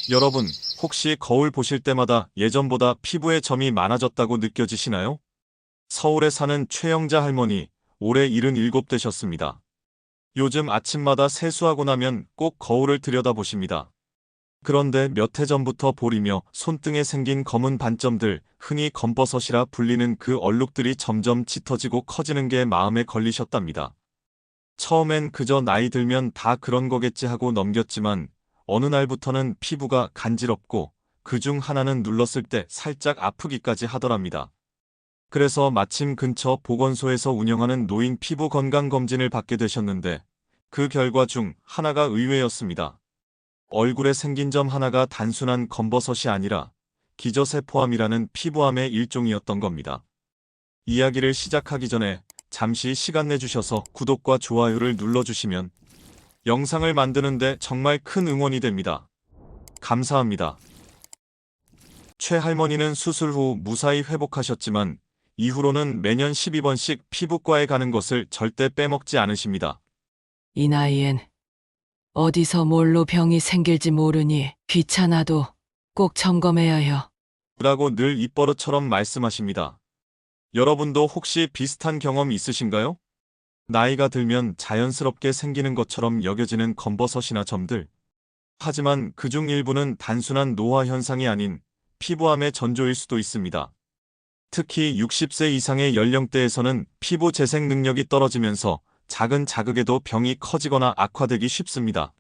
여러분, 혹시 거울 보실 때마다 예전보다 피부에 점이 많아졌다고 느껴지시나요? 서울에 사는 최영자 할머니, 올해 77 되셨습니다. 요즘 아침마다 세수하고 나면 꼭 거울을 들여다보십니다. 그런데 몇 해 전부터 볼이며 손등에 생긴 검은 반점들, 흔히 검버섯이라 불리는 그 얼룩들이 점점 짙어지고 커지는 게 마음에 걸리셨답니다. 처음엔 그저 나이 들면 다 그런 거겠지 하고 넘겼지만 어느 날부터는 피부가 간지럽고 그중 하나는 눌렀을 때 살짝 아프기까지 하더랍니다. 그래서 마침 근처 보건소에서 운영하는 노인 피부 건강 검진을 받게 되셨는데 그 결과 중 하나가 의외였습니다. 얼굴에 생긴 점 하나가 단순한 검버섯이 아니라 기저세포암이라는 피부암의 일종이었던 겁니다. 이야기를 시작하기 전에 잠시 시간 내주셔서 구독과 좋아요를 눌러주시면 영상을 만드는데 정말 큰 응원이 됩니다. 감사합니다. 최 할머니는 수술 후 무사히 회복하셨지만 이후로는 매년 12번씩 피부과에 가는 것을 절대 빼먹지 않으십니다. 이 나이엔 어디서 뭘로 병이 생길지 모르니 귀찮아도 꼭 점검해야 해요. 라고 늘 입버릇처럼 말씀하십니다. 여러분도 혹시 비슷한 경험 있으신가요? 나이가 들면 자연스럽게 생기는 것처럼 여겨지는 검버섯이나 점들. 하지만 그중 일부는 단순한 노화 현상이 아닌 피부암의 전조일 수도 있습니다. 특히 60세 이상의 연령대에서는 피부 재생 능력이 떨어지면서 작은 자극에도 병이 커지거나 악화되기 쉽습니다.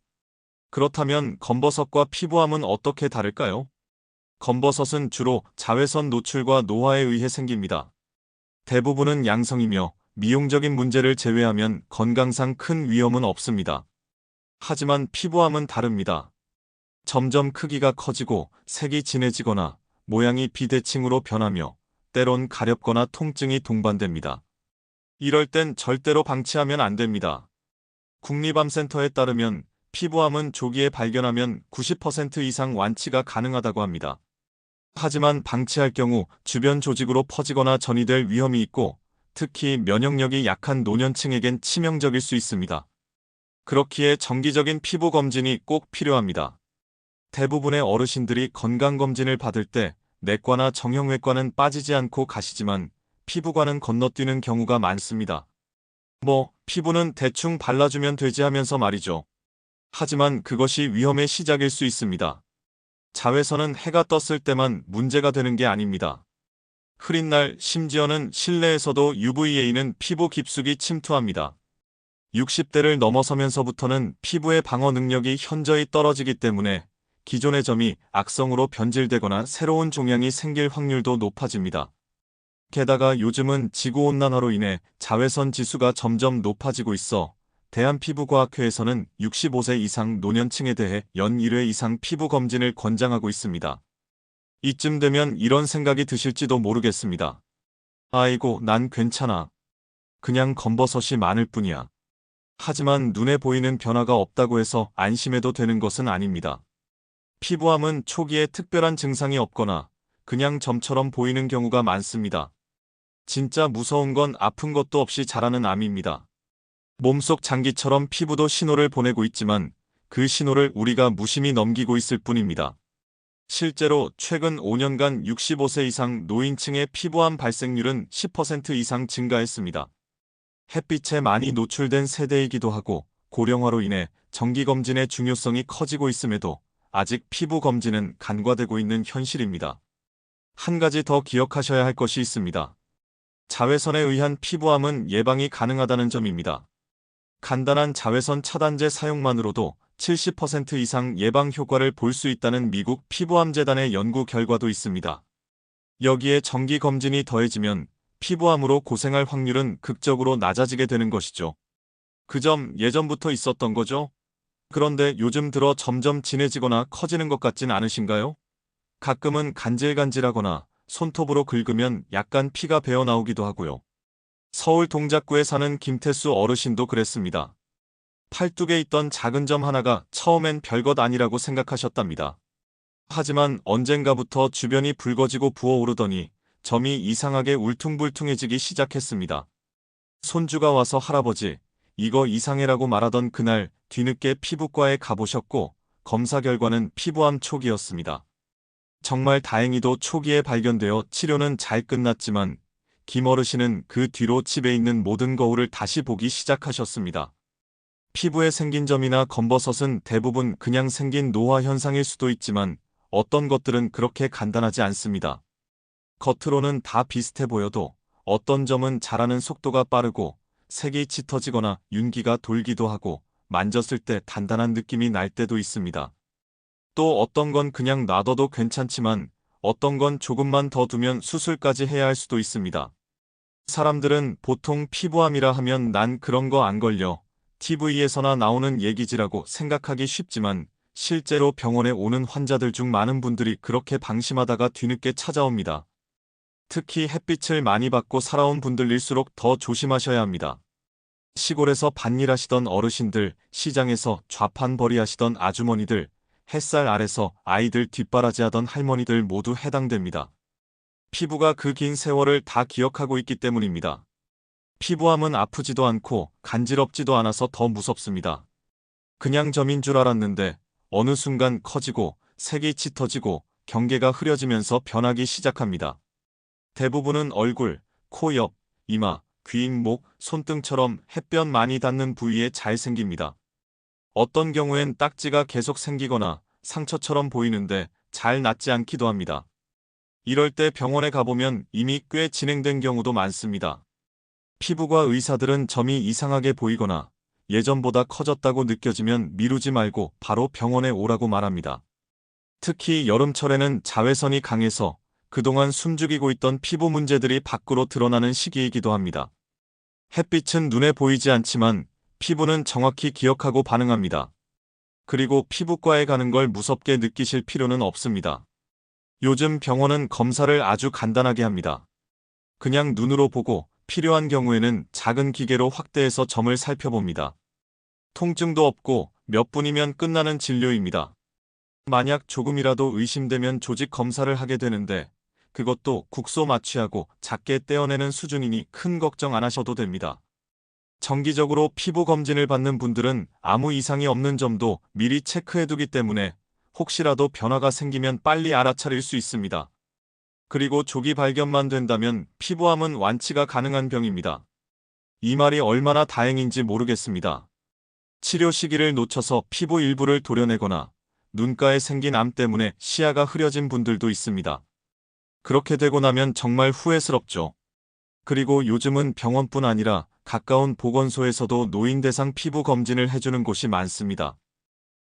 그렇다면 검버섯과 피부암은 어떻게 다를까요? 검버섯은 주로 자외선 노출과 노화에 의해 생깁니다. 대부분은 양성이며 미용적인 문제를 제외하면 건강상 큰 위험은 없습니다. 하지만 피부암은 다릅니다. 점점 크기가 커지고 색이 진해지거나 모양이 비대칭으로 변하며 때론 가렵거나 통증이 동반됩니다. 이럴 땐 절대로 방치하면 안 됩니다. 국립암센터에 따르면 피부암은 조기에 발견하면 90% 이상 완치가 가능하다고 합니다. 하지만 방치할 경우 주변 조직으로 퍼지거나 전이될 위험이 있고 특히 면역력이 약한 노년층에겐 치명적일 수 있습니다. 그렇기에 정기적인 피부 검진이 꼭 필요합니다. 대부분의 어르신들이 건강검진을 받을 때 내과나 정형외과는 빠지지 않고 가시지만 피부과는 건너뛰는 경우가 많습니다. 피부는 대충 발라주면 되지 하면서 말이죠. 하지만 그것이 위험의 시작일 수 있습니다. 자외선은 해가 떴을 때만 문제가 되는 게 아닙니다. 흐린 날, 심지어는 실내에서도 UVA는 피부 깊숙이 침투합니다. 60대를 넘어서면서부터는 피부의 방어 능력이 현저히 떨어지기 때문에 기존의 점이 악성으로 변질되거나 새로운 종양이 생길 확률도 높아집니다. 게다가 요즘은 지구온난화로 인해 자외선 지수가 점점 높아지고 있어 대한피부과학회에서는 65세 이상 노년층에 대해 연 1회 이상 피부 검진을 권장하고 있습니다. 이쯤 되면 이런 생각이 드실지도 모르겠습니다. 아이고, 난 괜찮아. 그냥 검버섯이 많을 뿐이야. 하지만 눈에 보이는 변화가 없다고 해서 안심해도 되는 것은 아닙니다. 피부암은 초기에 특별한 증상이 없거나 그냥 점처럼 보이는 경우가 많습니다. 진짜 무서운 건 아픈 것도 없이 자라는 암입니다. 몸속 장기처럼 피부도 신호를 보내고 있지만 그 신호를 우리가 무심히 넘기고 있을 뿐입니다. 실제로 최근 5년간 65세 이상 노인층의 피부암 발생률은 10% 이상 증가했습니다. 햇빛에 많이 노출된 세대이기도 하고 고령화로 인해 정기검진의 중요성이 커지고 있음에도 아직 피부 검진은 간과되고 있는 현실입니다. 한 가지 더 기억하셔야 할 것이 있습니다. 자외선에 의한 피부암은 예방이 가능하다는 점입니다. 간단한 자외선 차단제 사용만으로도 70% 이상 예방 효과를 볼 수 있다는 미국 피부암재단의 연구 결과도 있습니다. 여기에 정기 검진이 더해지면 피부암으로 고생할 확률은 극적으로 낮아지게 되는 것이죠. 그 점 예전부터 있었던 거죠? 그런데 요즘 들어 점점 진해지거나 커지는 것 같진 않으신가요? 가끔은 간질간질하거나 손톱으로 긁으면 약간 피가 배어 나오기도 하고요. 서울 동작구에 사는 김태수 어르신도 그랬습니다. 팔뚝에 있던 작은 점 하나가 처음엔 별것 아니라고 생각하셨답니다. 하지만 언젠가부터 주변이 붉어지고 부어오르더니 점이 이상하게 울퉁불퉁해지기 시작했습니다. 손주가 와서 할아버지, 이거 이상해라고 말하던 그날 뒤늦게 피부과에 가보셨고 검사 결과는 피부암 초기였습니다. 정말 다행히도 초기에 발견되어 치료는 잘 끝났지만 김 어르신은 그 뒤로 집에 있는 모든 거울을 다시 보기 시작하셨습니다. 피부에 생긴 점이나 검버섯은 대부분 그냥 생긴 노화 현상일 수도 있지만 어떤 것들은 그렇게 간단하지 않습니다. 겉으로는 다 비슷해 보여도 어떤 점은 자라는 속도가 빠르고 색이 짙어지거나 윤기가 돌기도 하고 만졌을 때 단단한 느낌이 날 때도 있습니다. 또 어떤 건 그냥 놔둬도 괜찮지만 어떤 건 조금만 더 두면 수술까지 해야 할 수도 있습니다. 사람들은 보통 피부암이라 하면 난 그런 거 안 걸려, TV에서나 나오는 얘기지라고 생각하기 쉽지만 실제로 병원에 오는 환자들 중 많은 분들이 그렇게 방심하다가 뒤늦게 찾아옵니다. 특히 햇빛을 많이 받고 살아온 분들일수록 더 조심하셔야 합니다. 시골에서 밭일하시던 어르신들, 시장에서 좌판벌이 하시던 아주머니들, 햇살 아래서 아이들 뒷바라지하던 할머니들 모두 해당됩니다. 피부가 그 긴 세월을 다 기억하고 있기 때문입니다. 피부암은 아프지도 않고 간지럽지도 않아서 더 무섭습니다. 그냥 점인 줄 알았는데 어느 순간 커지고 색이 짙어지고 경계가 흐려지면서 변하기 시작합니다. 대부분은 얼굴, 코 옆, 이마, 귀, 목, 손등처럼 햇볕 많이 닿는 부위에 잘 생깁니다. 어떤 경우엔 딱지가 계속 생기거나 상처처럼 보이는데 잘 낫지 않기도 합니다. 이럴 때 병원에 가보면 이미 꽤 진행된 경우도 많습니다. 피부과 의사들은 점이 이상하게 보이거나 예전보다 커졌다고 느껴지면 미루지 말고 바로 병원에 오라고 말합니다. 특히 여름철에는 자외선이 강해서 그동안 숨죽이고 있던 피부 문제들이 밖으로 드러나는 시기이기도 합니다. 햇빛은 눈에 보이지 않지만 피부는 정확히 기억하고 반응합니다. 그리고 피부과에 가는 걸 무섭게 느끼실 필요는 없습니다. 요즘 병원은 검사를 아주 간단하게 합니다. 그냥 눈으로 보고 필요한 경우에는 작은 기계로 확대해서 점을 살펴봅니다. 통증도 없고 몇 분이면 끝나는 진료입니다. 만약 조금이라도 의심되면 조직 검사를 하게 되는데 그것도 국소 마취하고 작게 떼어내는 수준이니 큰 걱정 안 하셔도 됩니다. 정기적으로 피부 검진을 받는 분들은 아무 이상이 없는 점도 미리 체크해두기 때문에 혹시라도 변화가 생기면 빨리 알아차릴 수 있습니다. 그리고 조기 발견만 된다면 피부암은 완치가 가능한 병입니다. 이 말이 얼마나 다행인지 모르겠습니다. 치료 시기를 놓쳐서 피부 일부를 도려내거나 눈가에 생긴 암 때문에 시야가 흐려진 분들도 있습니다. 그렇게 되고 나면 정말 후회스럽죠. 그리고 요즘은 병원뿐 아니라 가까운 보건소에서도 노인 대상 피부 검진을 해주는 곳이 많습니다.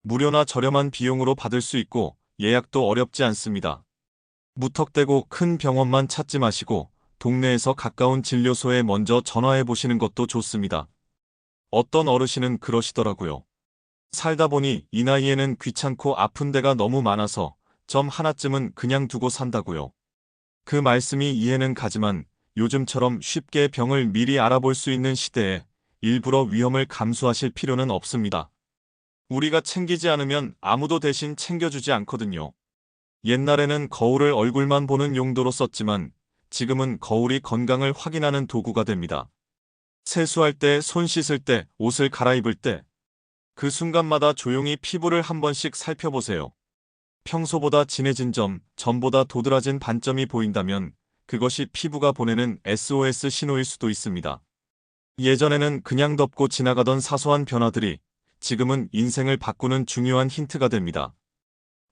무료나 저렴한 비용으로 받을 수 있고 예약도 어렵지 않습니다. 무턱대고 큰 병원만 찾지 마시고 동네에서 가까운 진료소에 먼저 전화해 보시는 것도 좋습니다. 어떤 어르신은 그러시더라고요. 살다 보니 이 나이에는 귀찮고 아픈 데가 너무 많아서 점 하나쯤은 그냥 두고 산다고요. 그 말씀이 이해는 가지만 요즘처럼 쉽게 병을 미리 알아볼 수 있는 시대에 일부러 위험을 감수하실 필요는 없습니다. 우리가 챙기지 않으면 아무도 대신 챙겨주지 않거든요. 옛날에는 거울을 얼굴만 보는 용도로 썼지만 지금은 거울이 건강을 확인하는 도구가 됩니다. 세수할 때, 손 씻을 때, 옷을 갈아입을 때, 그 순간마다 조용히 피부를 한 번씩 살펴보세요. 평소보다 진해진 점, 전보다 도드라진 반점이 보인다면 그것이 피부가 보내는 SOS 신호일 수도 있습니다. 예전에는 그냥 덮고 지나가던 사소한 변화들이 지금은 인생을 바꾸는 중요한 힌트가 됩니다.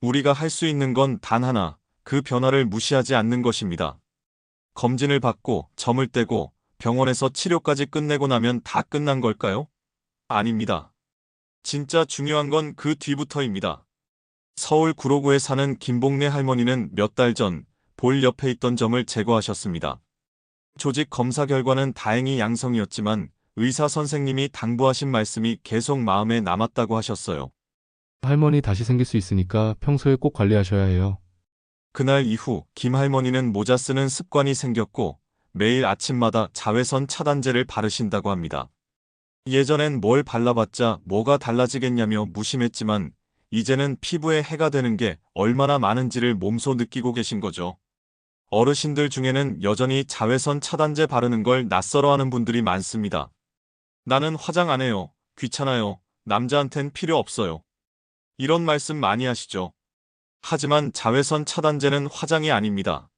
우리가 할 수 있는 건 단 하나, 그 변화를 무시하지 않는 것입니다. 검진을 받고 점을 떼고 병원에서 치료까지 끝내고 나면 다 끝난 걸까요? 아닙니다. 진짜 중요한 건 그 뒤부터입니다. 서울 구로구에 사는 김복래 할머니는 몇 달 전 볼 옆에 있던 점을 제거하셨습니다. 조직 검사 결과는 다행히 양성이었지만 의사 선생님이 당부하신 말씀이 계속 마음에 남았다고 하셨어요. 할머니 다시 생길 수 있으니까 평소에 꼭 관리하셔야 해요. 그날 이후 김 할머니는 모자 쓰는 습관이 생겼고 매일 아침마다 자외선 차단제를 바르신다고 합니다. 예전엔 뭘 발라봤자 뭐가 달라지겠냐며 무심했지만 이제는 피부에 해가 되는 게 얼마나 많은지를 몸소 느끼고 계신 거죠. 어르신들 중에는 여전히 자외선 차단제 바르는 걸 낯설어하는 분들이 많습니다. 나는 화장 안 해요. 귀찮아요. 남자한텐 필요 없어요. 이런 말씀 많이 하시죠. 하지만 자외선 차단제는 화장이 아닙니다.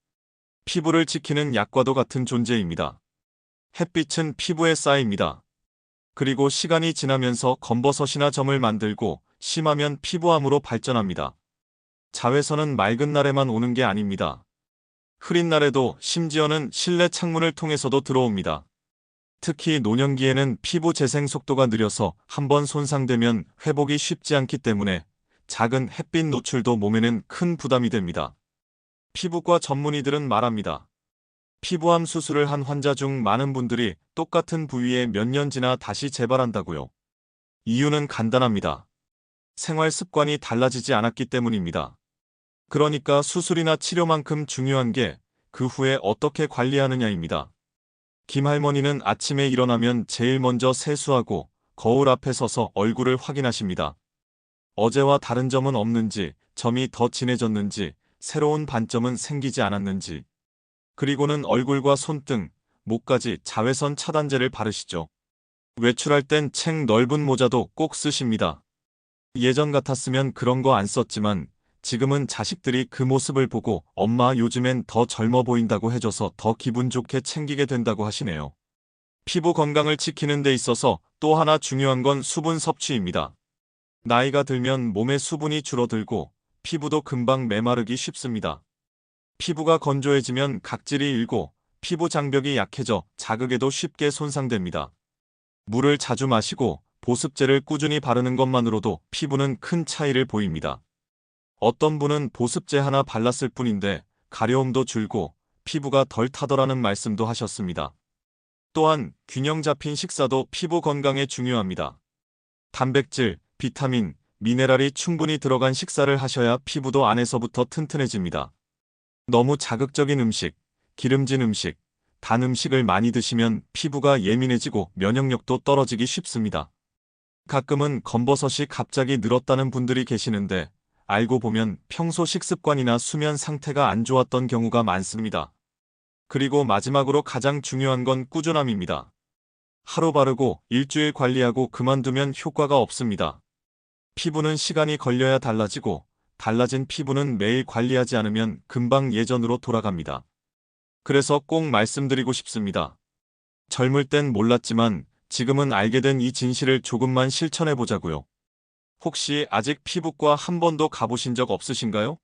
피부를 지키는 약과도 같은 존재입니다. 햇빛은 피부에 쌓입니다. 그리고 시간이 지나면서 검버섯이나 점을 만들고 심하면 피부암으로 발전합니다. 자외선은 맑은 날에만 오는 게 아닙니다. 흐린 날에도 심지어는 실내 창문을 통해서도 들어옵니다. 특히 노년기에는 피부 재생 속도가 느려서 한번 손상되면 회복이 쉽지 않기 때문에 작은 햇빛 노출도 몸에는 큰 부담이 됩니다. 피부과 전문의들은 말합니다. 피부암 수술을 한 환자 중 많은 분들이 똑같은 부위에 몇 년 지나 다시 재발한다고요. 이유는 간단합니다. 생활 습관이 달라지지 않았기 때문입니다. 그러니까 수술이나 치료만큼 중요한 게 그 후에 어떻게 관리하느냐입니다. 김할머니는 아침에 일어나면 제일 먼저 세수하고 거울 앞에 서서 얼굴을 확인하십니다. 어제와 다른 점은 없는지, 점이 더 진해졌는지, 새로운 반점은 생기지 않았는지. 그리고는 얼굴과 손등, 목까지 자외선 차단제를 바르시죠. 외출할 땐 책 넓은 모자도 꼭 쓰십니다. 예전 같았으면 그런 거 안 썼지만 지금은 자식들이 그 모습을 보고 엄마 요즘엔 더 젊어 보인다고 해줘서 더 기분 좋게 챙기게 된다고 하시네요. 피부 건강을 지키는 데 있어서 또 하나 중요한 건 수분 섭취입니다. 나이가 들면 몸의 수분이 줄어들고 피부도 금방 메마르기 쉽습니다. 피부가 건조해지면 각질이 일고 피부 장벽이 약해져 자극에도 쉽게 손상됩니다. 물을 자주 마시고 보습제를 꾸준히 바르는 것만으로도 피부는 큰 차이를 보입니다. 어떤 분은 보습제 하나 발랐을 뿐인데 가려움도 줄고 피부가 덜 타더라는 말씀도 하셨습니다. 또한 균형 잡힌 식사도 피부 건강에 중요합니다. 단백질, 비타민, 미네랄이 충분히 들어간 식사를 하셔야 피부도 안에서부터 튼튼해집니다. 너무 자극적인 음식, 기름진 음식, 단 음식을 많이 드시면 피부가 예민해지고 면역력도 떨어지기 쉽습니다. 가끔은 검버섯이 갑자기 늘었다는 분들이 계시는데 알고 보면 평소 식습관이나 수면 상태가 안 좋았던 경우가 많습니다. 그리고 마지막으로 가장 중요한 건 꾸준함입니다. 하루 바르고 일주일 관리하고 그만두면 효과가 없습니다. 피부는 시간이 걸려야 달라지고 달라진 피부는 매일 관리하지 않으면 금방 예전으로 돌아갑니다. 그래서 꼭 말씀드리고 싶습니다. 젊을 땐 몰랐지만 지금은 알게 된 이 진실을 조금만 실천해 보자고요. 혹시 아직 피부과 한 번도 가보신 적 없으신가요?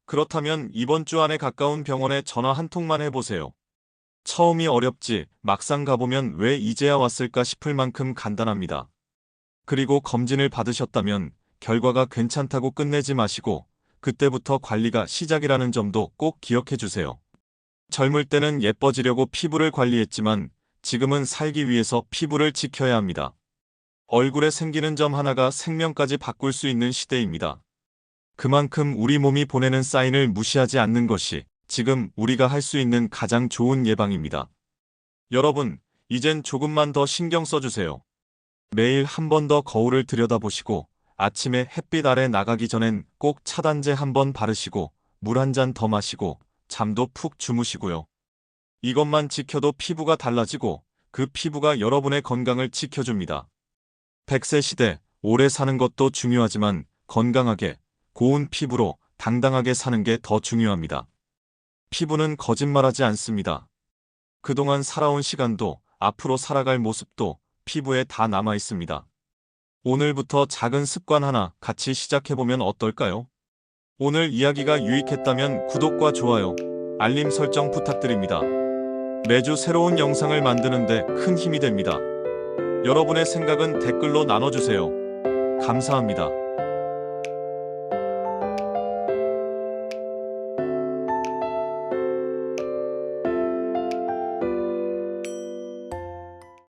그렇다면 이번 주 안에 가까운 병원에 전화 한 통만 해보세요. 처음이 어렵지 막상 가보면 왜 이제야 왔을까 싶을 만큼 간단합니다. 그리고 검진을 받으셨다면 결과가 괜찮다고 끝내지 마시고 그때부터 관리가 시작이라는 점도 꼭 기억해 주세요. 젊을 때는 예뻐지려고 피부를 관리했지만 지금은 살기 위해서 피부를 지켜야 합니다. 얼굴에 생기는 점 하나가 생명까지 바꿀 수 있는 시대입니다. 그만큼 우리 몸이 보내는 사인을 무시하지 않는 것이 지금 우리가 할 수 있는 가장 좋은 예방입니다. 여러분, 이젠 조금만 더 신경 써주세요. 매일 한 번 더 거울을 들여다보시고 아침에 햇빛 아래 나가기 전엔 꼭 차단제 한 번 바르시고 물 한 잔 더 마시고 잠도 푹 주무시고요. 이것만 지켜도 피부가 달라지고 그 피부가 여러분의 건강을 지켜줍니다. 100세 시대, 오래 사는 것도 중요하지만 건강하게, 고운 피부로 당당하게 사는 게 더 중요합니다. 피부는 거짓말하지 않습니다. 그동안 살아온 시간도 앞으로 살아갈 모습도 피부에 다 남아 있습니다. 오늘부터 작은 습관 하나 같이 시작해보면 어떨까요? 오늘 이야기가 유익했다면 구독과 좋아요, 알림 설정 부탁드립니다. 매주 새로운 영상을 만드는데 큰 힘이 됩니다. 여러분의 생각은 댓글로 나눠주세요. 감사합니다.